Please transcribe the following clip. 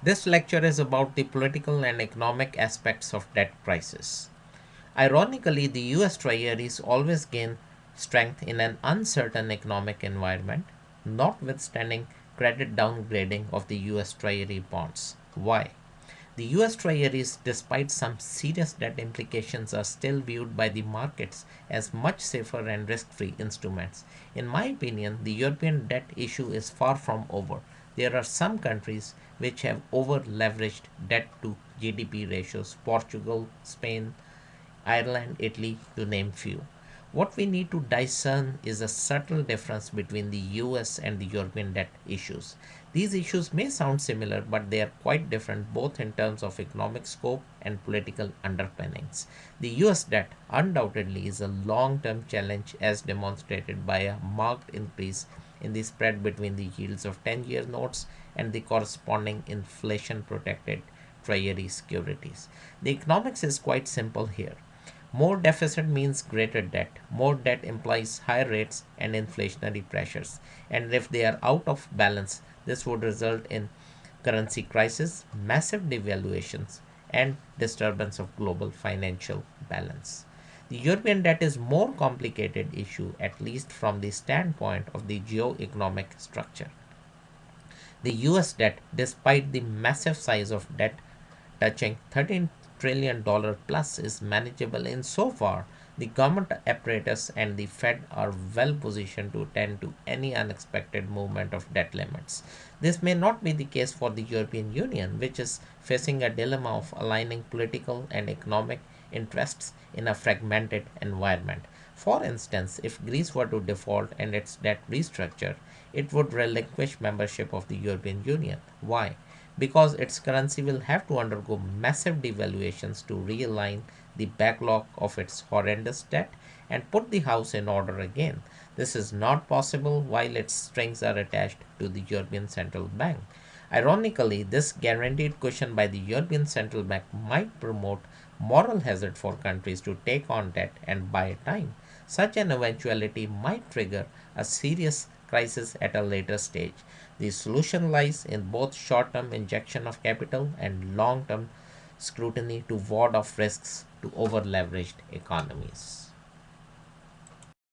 This lecture is about the political and economic aspects of debt crisis. Ironically, the US Treasuries always gain strength in an uncertain economic environment, notwithstanding credit downgrading of the US Treasury bonds. Why? The US Treasuries, despite some serious debt implications, are still viewed by the markets as much safer and risk free instruments. In my opinion, the European debt issue is far from over. There are some countries which have over leveraged debt to GDP ratios: Portugal, Spain, Ireland, Italy, to name few. What we need to discern is a subtle difference between the US and the European debt issues. These issues may sound similar, but they are quite different both in terms of economic scope and political underpinnings. The US debt undoubtedly is a long term challenge, as demonstrated by a marked increase in the spread between the yields of 10-year notes and the corresponding inflation protected treasury securities. The economics is quite simple here. More deficit means greater debt. More debt implies higher rates and inflationary pressures. And if they are out of balance, this would result in currency crisis, massive devaluations, and disturbance of global financial balance. The European debt is more complicated issue, at least from the standpoint of the geo-economic structure. The US debt, despite the massive size of debt touching $13 trillion plus, is manageable insofar the government apparatus and the Fed are well positioned to tend to any unexpected movement of debt limits. This may not be the case for the European Union, which is facing a dilemma of aligning political and economic interests in a fragmented environment. For instance, if Greece were to default and its debt restructure, it would relinquish membership of the European Union. Why? Because its currency will have to undergo massive devaluations to realign the backlog of its horrendous debt and put the house in order again. This is not possible while its strings are attached to the European Central Bank. Ironically, this guaranteed cushion by the European Central Bank might promote moral hazard for countries to take on debt and buy time. Such an eventuality might trigger a serious crisis at a later stage. The solution lies in both short term injection of capital and long term scrutiny to ward off risks to over leveraged economies.